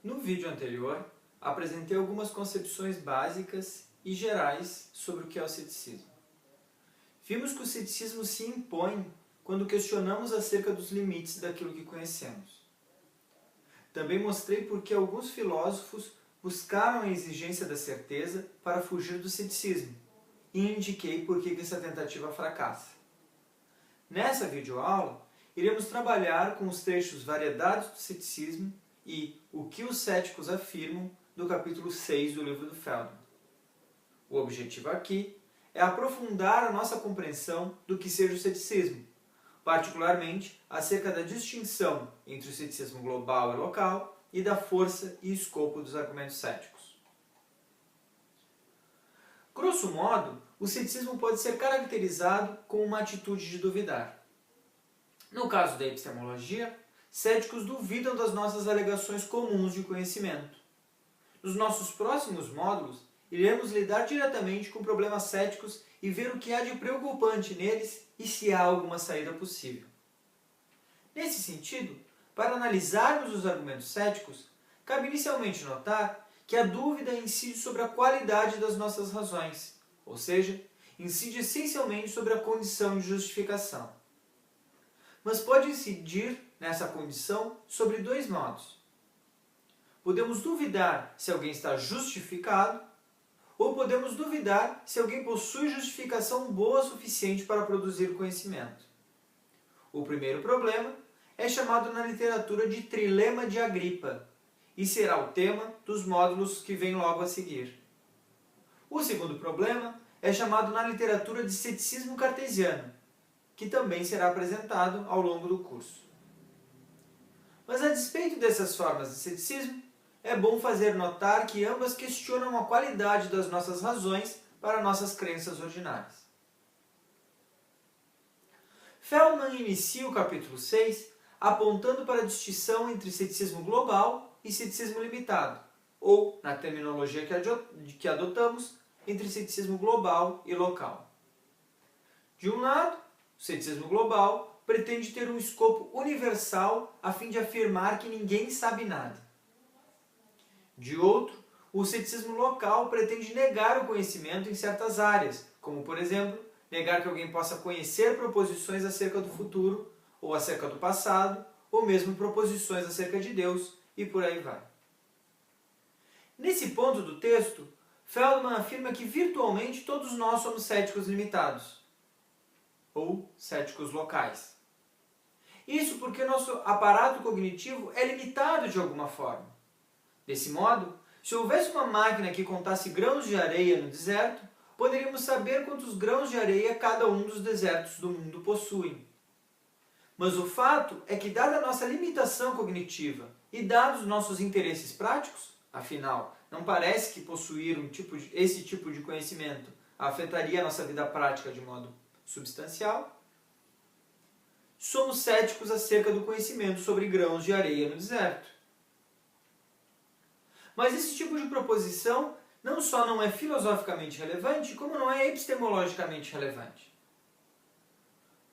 No vídeo anterior, apresentei algumas concepções básicas e gerais sobre o que é o ceticismo. Vimos que o ceticismo se impõe quando questionamos acerca dos limites daquilo que conhecemos. Também mostrei por que alguns filósofos buscaram a exigência da certeza para fugir do ceticismo e indiquei por que essa tentativa fracassa. Nessa videoaula, iremos trabalhar com os trechos Variedades do Ceticismo e O que os céticos afirmam, do capítulo 6 do livro do Feldman. O objetivo aqui é aprofundar a nossa compreensão do que seja o ceticismo, particularmente acerca da distinção entre o ceticismo global e local e da força e escopo dos argumentos céticos. Grosso modo, o ceticismo pode ser caracterizado como uma atitude de duvidar. No caso da epistemologia, céticos duvidam das nossas alegações comuns de conhecimento. Nos nossos próximos módulos, iremos lidar diretamente com problemas céticos e ver o que há de preocupante neles e se há alguma saída possível. Nesse sentido, para analisarmos os argumentos céticos, cabe inicialmente notar que a dúvida incide sobre a qualidade das nossas razões, ou seja, incide essencialmente sobre a condição de justificação. Mas pode incidir nessa condição sobre dois modos. Podemos duvidar se alguém está justificado, ou podemos duvidar se alguém possui justificação boa o suficiente para produzir conhecimento. O primeiro problema é chamado na literatura de trilema de Agripa, e será o tema dos módulos que vêm logo a seguir. O segundo problema é chamado na literatura de ceticismo cartesiano, que também será apresentado ao longo do curso. Mas a despeito dessas formas de ceticismo, é bom fazer notar que ambas questionam a qualidade das nossas razões para nossas crenças ordinárias. Feldman inicia o capítulo 6 apontando para a distinção entre ceticismo global e ceticismo limitado, ou, na terminologia que adotamos, entre ceticismo global e local. De um lado, o ceticismo global pretende ter um escopo universal a fim de afirmar que ninguém sabe nada. De outro, o ceticismo local pretende negar o conhecimento em certas áreas, como, por exemplo, negar que alguém possa conhecer proposições acerca do futuro, ou acerca do passado, ou mesmo proposições acerca de Deus, e por aí vai. Nesse ponto do texto, Feldman afirma que virtualmente todos nós somos céticos limitados, ou céticos locais. Isso porque nosso aparato cognitivo é limitado de alguma forma. Desse modo, se houvesse uma máquina que contasse grãos de areia no deserto, poderíamos saber quantos grãos de areia cada um dos desertos do mundo possui. Mas o fato é que, dada a nossa limitação cognitiva e dados nossos interesses práticos, afinal, não parece que possuir esse tipo de conhecimento afetaria a nossa vida prática de modo substancial, somos céticos acerca do conhecimento sobre grãos de areia no deserto. Mas esse tipo de proposição não só não é filosoficamente relevante, como não é epistemologicamente relevante.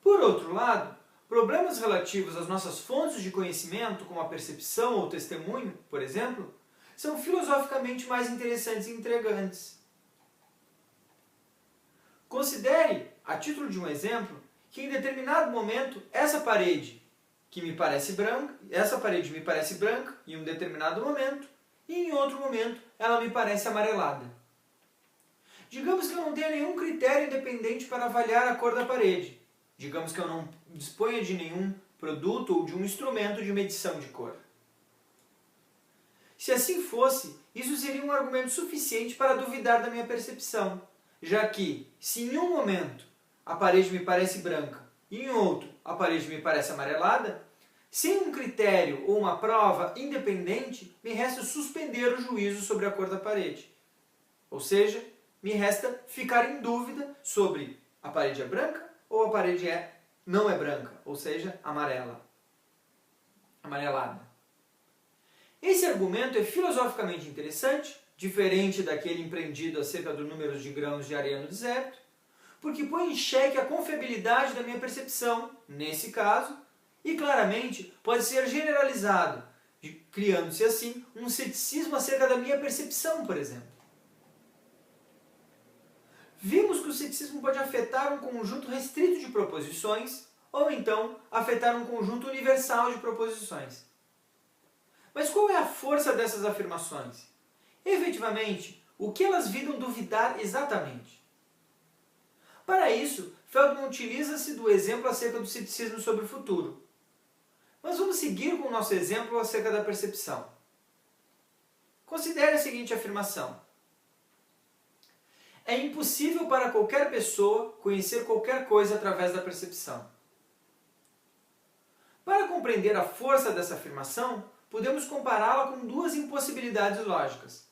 Por outro lado, problemas relativos às nossas fontes de conhecimento, como a percepção ou o testemunho, por exemplo, são filosoficamente mais interessantes e intrigantes. Considere, a título de um exemplo, que em determinado momento essa parede me parece branca em um determinado momento, e em outro momento ela me parece amarelada. Digamos que eu não tenha nenhum critério independente para avaliar a cor da parede. Digamos que eu não disponha de nenhum produto ou de um instrumento de medição de cor. Se assim fosse, isso seria um argumento suficiente para duvidar da minha percepção, já que, se em um momento a parede me parece branca e em outro a parede me parece amarelada, sem um critério ou uma prova independente, me resta suspender o juízo sobre a cor da parede. Ou seja, me resta ficar em dúvida sobre a parede é branca ou a parede não é branca, ou seja, amarelada. Esse argumento é filosoficamente interessante, diferente daquele empreendido acerca do número de grãos de areia no deserto, porque põe em xeque a confiabilidade da minha percepção, nesse caso, e claramente pode ser generalizado, criando-se assim um ceticismo acerca da minha percepção, por exemplo. Vimos que o ceticismo pode afetar um conjunto restrito de proposições ou então afetar um conjunto universal de proposições. Mas qual é a força dessas afirmações? Efetivamente, o que elas visam duvidar exatamente? Para isso, Feldman utiliza-se do exemplo acerca do ceticismo sobre o futuro. Mas vamos seguir com o nosso exemplo acerca da percepção. Considere a seguinte afirmação. É impossível para qualquer pessoa conhecer qualquer coisa através da percepção. Para compreender a força dessa afirmação, podemos compará-la com duas impossibilidades lógicas.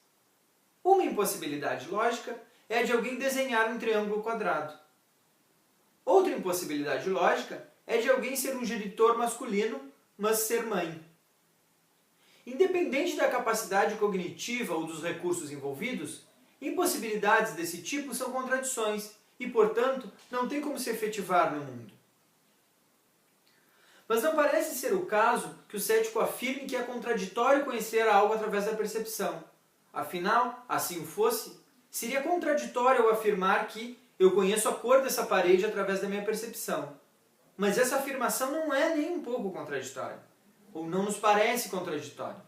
Uma impossibilidade lógica é a de alguém desenhar um triângulo quadrado. Outra impossibilidade lógica é de alguém ser um genitor masculino, mas ser mãe. Independente da capacidade cognitiva ou dos recursos envolvidos, impossibilidades desse tipo são contradições e, portanto, não tem como se efetivar no mundo. Mas não parece ser o caso que o cético afirme que é contraditório conhecer algo através da percepção. Afinal, assim o fosse, seria contraditório eu afirmar que eu conheço a cor dessa parede através da minha percepção. Mas essa afirmação não é nem um pouco contraditória, ou não nos parece contraditória.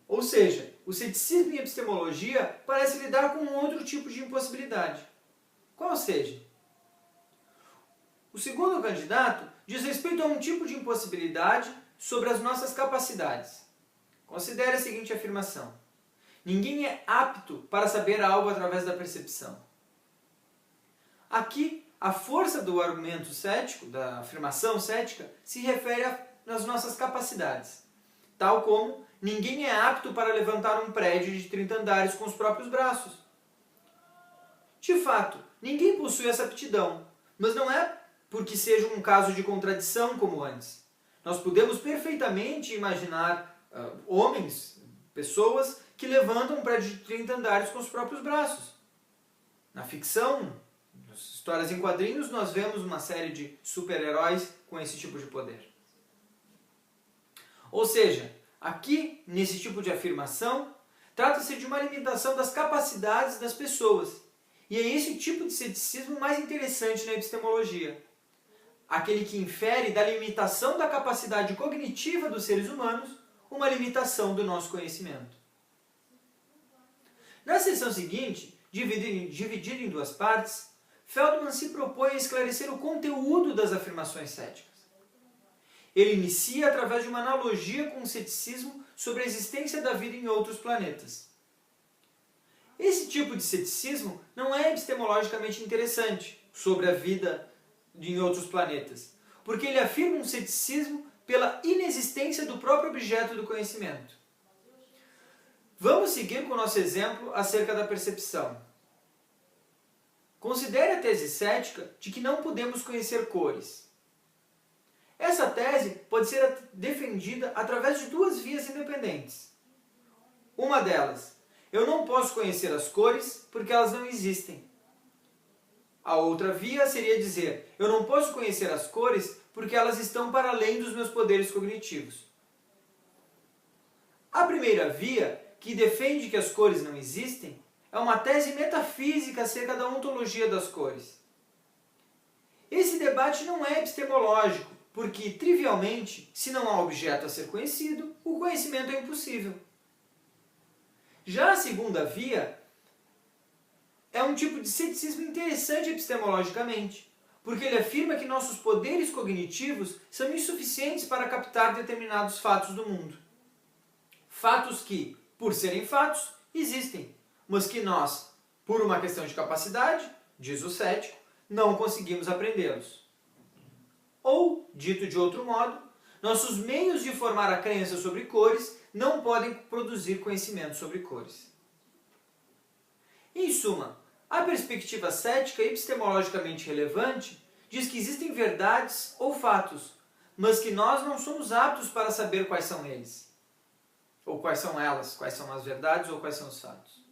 Ou seja, o ceticismo em epistemologia parece lidar com outro tipo de impossibilidade. Qual seja? O segundo candidato diz respeito a um tipo de impossibilidade sobre as nossas capacidades. Considere a seguinte afirmação. Ninguém é apto para saber algo através da percepção. Aqui, a força do argumento cético, da afirmação cética, se refere às nossas capacidades. Tal como, ninguém é apto para levantar um prédio de 30 andares com os próprios braços. De fato, ninguém possui essa aptidão, mas não é porque seja um caso de contradição como antes. Nós podemos perfeitamente imaginar homens, pessoas que levantam um prédio de 30 andares com os próprios braços. Na ficção, nas histórias em quadrinhos, nós vemos uma série de super-heróis com esse tipo de poder. Ou seja, aqui, nesse tipo de afirmação, trata-se de uma limitação das capacidades das pessoas. E é esse tipo de ceticismo mais interessante na epistemologia. Aquele que infere da limitação da capacidade cognitiva dos seres humanos uma limitação do nosso conhecimento. Na seção seguinte, dividida em duas partes, Feldman se propõe a esclarecer o conteúdo das afirmações céticas. Ele inicia através de uma analogia com o ceticismo sobre a existência da vida em outros planetas. Esse tipo de ceticismo não é epistemologicamente interessante sobre a vida em outros planetas, porque ele afirma um ceticismo pela inexistência do próprio objeto do conhecimento. Vamos seguir com o nosso exemplo acerca da percepção. Considere a tese cética de que não podemos conhecer cores. Essa tese pode ser defendida através de duas vias independentes. Uma delas, eu não posso conhecer as cores porque elas não existem. A outra via seria dizer, eu não posso conhecer as cores porque elas estão para além dos meus poderes cognitivos. A primeira via, que defende que as cores não existem, é uma tese metafísica acerca da ontologia das cores. Esse debate não é epistemológico, porque, trivialmente, se não há objeto a ser conhecido, o conhecimento é impossível. Já a segunda via é um tipo de ceticismo interessante epistemologicamente, porque ele afirma que nossos poderes cognitivos são insuficientes para captar determinados fatos do mundo. Fatos que, por serem fatos, existem, mas que nós, por uma questão de capacidade, diz o cético, não conseguimos apreendê-los. Ou, dito de outro modo, nossos meios de formar a crença sobre cores não podem produzir conhecimento sobre cores. Em suma, a perspectiva cética epistemologicamente relevante diz que existem verdades ou fatos, mas que nós não somos aptos para saber quais são eles. Ou quais são elas, quais são as verdades ou quais são os fatos.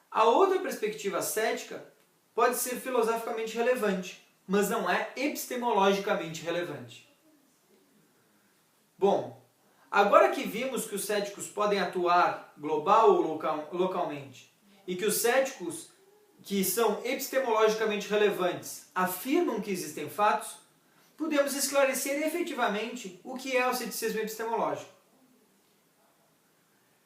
A outra perspectiva cética pode ser filosoficamente relevante, mas não é epistemologicamente relevante. Bom, Agora que vimos que os céticos podem atuar global ou localmente, e que os céticos que são epistemologicamente relevantes afirmam que existem fatos, podemos esclarecer efetivamente o que é o ceticismo epistemológico.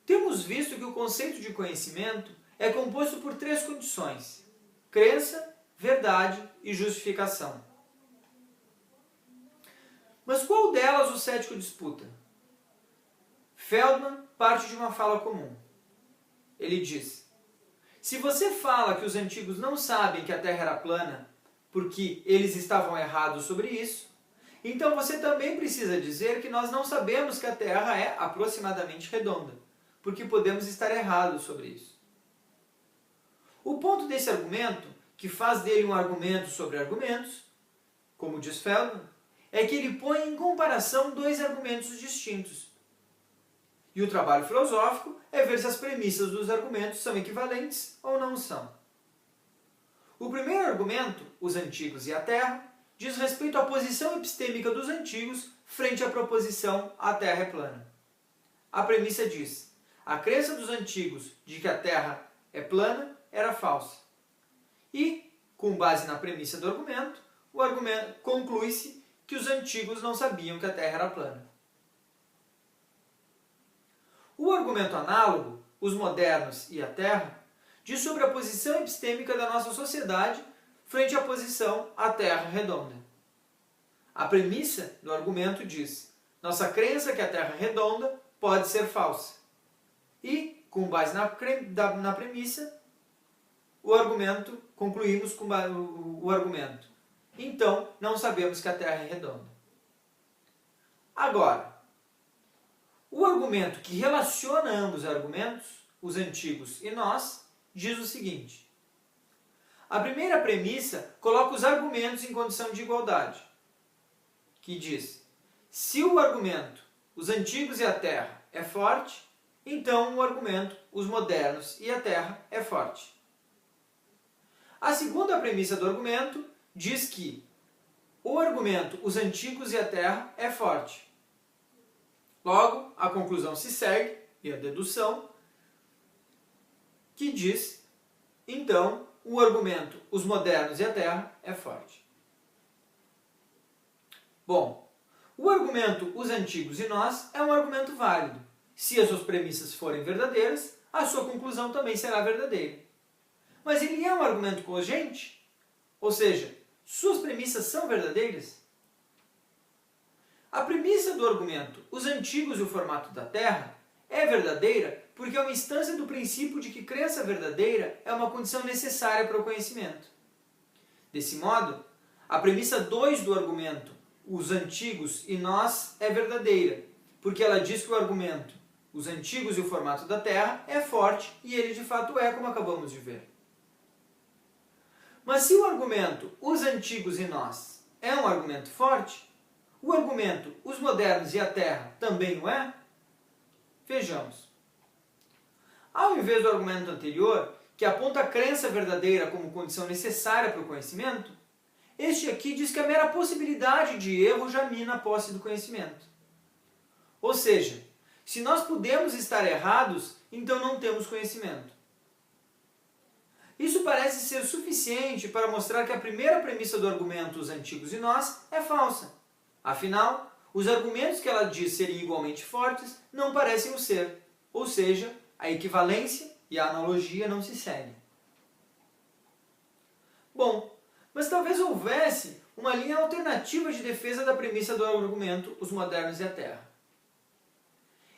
Temos visto que o conceito de conhecimento é composto por três condições: crença, verdade e justificação. Mas qual delas o cético disputa? Feldman parte de uma fala comum. Ele diz: se você fala que os antigos não sabem que a Terra era plana porque eles estavam errados sobre isso, então você também precisa dizer que nós não sabemos que a Terra é aproximadamente redonda, porque podemos estar errados sobre isso. O ponto desse argumento, que faz dele um argumento sobre argumentos, como diz Feldman, é que ele põe em comparação dois argumentos distintos. E o trabalho filosófico é ver se as premissas dos argumentos são equivalentes ou não são. O primeiro argumento, os antigos e a Terra, diz respeito à posição epistêmica dos antigos frente à proposição a Terra é plana. A premissa diz: a crença dos antigos de que a Terra é plana era falsa. E, com base na premissa do argumento, conclui-se que os antigos não sabiam que a Terra era plana. O argumento análogo, os modernos e a Terra, diz sobre a posição epistêmica da nossa sociedade frente à posição a Terra redonda. A premissa do argumento diz: nossa crença que a Terra é redonda pode ser falsa. E, com base na premissa, concluímos com o argumento: então, não sabemos que a Terra é redonda. Agora, o argumento que relaciona ambos os argumentos, os antigos e nós, diz o seguinte: a primeira premissa coloca os argumentos em condição de igualdade, que diz: se o argumento, os antigos e a Terra, é forte, então o argumento, os modernos e a Terra, é forte. A segunda premissa do argumento diz que o argumento, os antigos e a Terra, é forte. Logo, a conclusão se segue, e a dedução, que diz, então, o argumento, os modernos e a Terra, é forte. Bom, o argumento, os antigos e nós, é um argumento válido. Se as suas premissas forem verdadeiras, a sua conclusão também será verdadeira. Mas ele é um argumento cogente? Ou seja, suas premissas são verdadeiras? A premissa do argumento, os antigos e o formato da Terra, é verdadeira porque é uma instância do princípio de que crença verdadeira é uma condição necessária para o conhecimento. Desse modo, a premissa 2 do argumento, os antigos e nós, é verdadeira, porque ela diz que o argumento, os antigos e o formato da Terra, é forte, e ele de fato é, como acabamos de ver. Mas se o argumento, os antigos e nós, é um argumento forte, o argumento, os modernos e a Terra, também o é? Vejamos. Ao invés do argumento anterior, que aponta a crença verdadeira como condição necessária para o conhecimento, este aqui diz que a mera possibilidade de erro já mina a posse do conhecimento. Ou seja, se nós podemos estar errados, então não temos conhecimento. Isso parece ser suficiente para mostrar que a primeira premissa do argumento, os antigos e nós, é falsa. Afinal, os argumentos que ela diz serem igualmente fortes não parecem o ser, ou seja, a equivalência e a analogia não se seguem. Bom, mas talvez houvesse uma linha alternativa de defesa da premissa do argumento, os modernos e a Terra.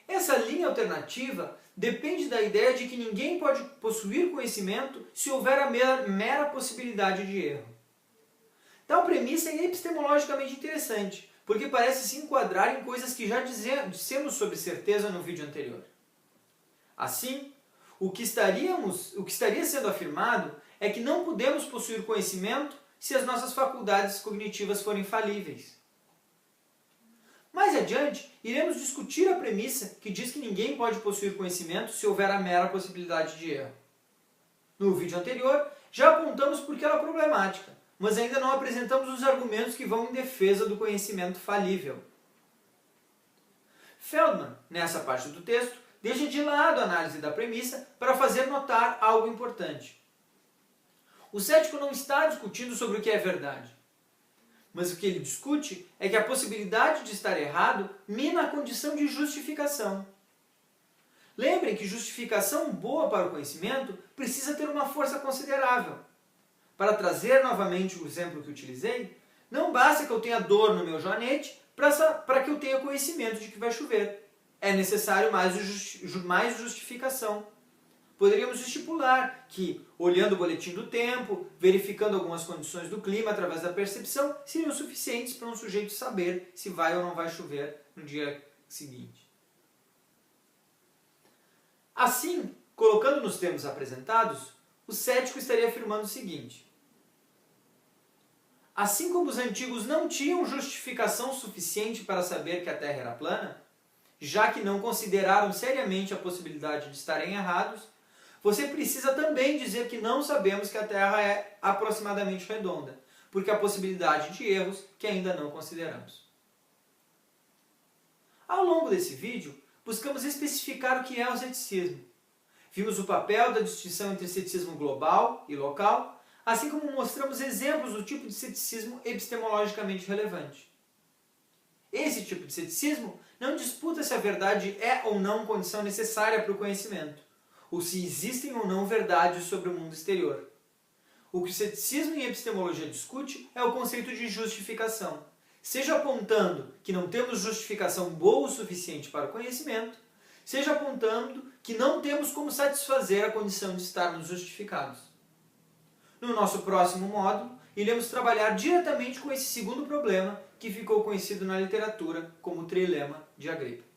Essa linha alternativa depende da ideia de que ninguém pode possuir conhecimento se houver a mera possibilidade de erro. Tal premissa é epistemologicamente interessante, porque parece se enquadrar em coisas que já dissemos sobre certeza no vídeo anterior. Assim, o que estaria sendo afirmado é que não podemos possuir conhecimento se as nossas faculdades cognitivas forem falíveis. Mais adiante, iremos discutir a premissa que diz que ninguém pode possuir conhecimento se houver a mera possibilidade de erro. No vídeo anterior, já apontamos por que ela é problemática, mas ainda não apresentamos os argumentos que vão em defesa do conhecimento falível. Feldman, nessa parte do texto, deixa de lado a análise da premissa para fazer notar algo importante. O cético não está discutindo sobre o que é verdade, mas o que ele discute é que a possibilidade de estar errado mina a condição de justificação. Lembrem que justificação boa para o conhecimento precisa ter uma força considerável. Para trazer novamente o exemplo que utilizei, não basta que eu tenha dor no meu joanete para que eu tenha conhecimento de que vai chover. É necessário mais justificação. Poderíamos estipular que, olhando o boletim do tempo, verificando algumas condições do clima através da percepção, seriam suficientes para um sujeito saber se vai ou não vai chover no dia seguinte. Assim, colocando nos termos apresentados, o cético estaria afirmando o seguinte: assim como os antigos não tinham justificação suficiente para saber que a Terra era plana, já que não consideraram seriamente a possibilidade de estarem errados, você precisa também dizer que não sabemos que a Terra é aproximadamente redonda, porque há possibilidade de erros que ainda não consideramos. Ao longo desse vídeo, buscamos especificar o que é o ceticismo. Vimos o papel da distinção entre ceticismo global e local, assim como mostramos exemplos do tipo de ceticismo epistemologicamente relevante. Esse tipo de ceticismo não disputa se a verdade é ou não condição necessária para o conhecimento, ou se existem ou não verdades sobre o mundo exterior. O que o ceticismo em epistemologia discute é o conceito de justificação, seja apontando que não temos justificação boa o suficiente para o conhecimento, seja apontando que não temos como satisfazer a condição de estarmos justificados. No nosso próximo módulo, iremos trabalhar diretamente com esse segundo problema que ficou conhecido na literatura como trilema de Agripa.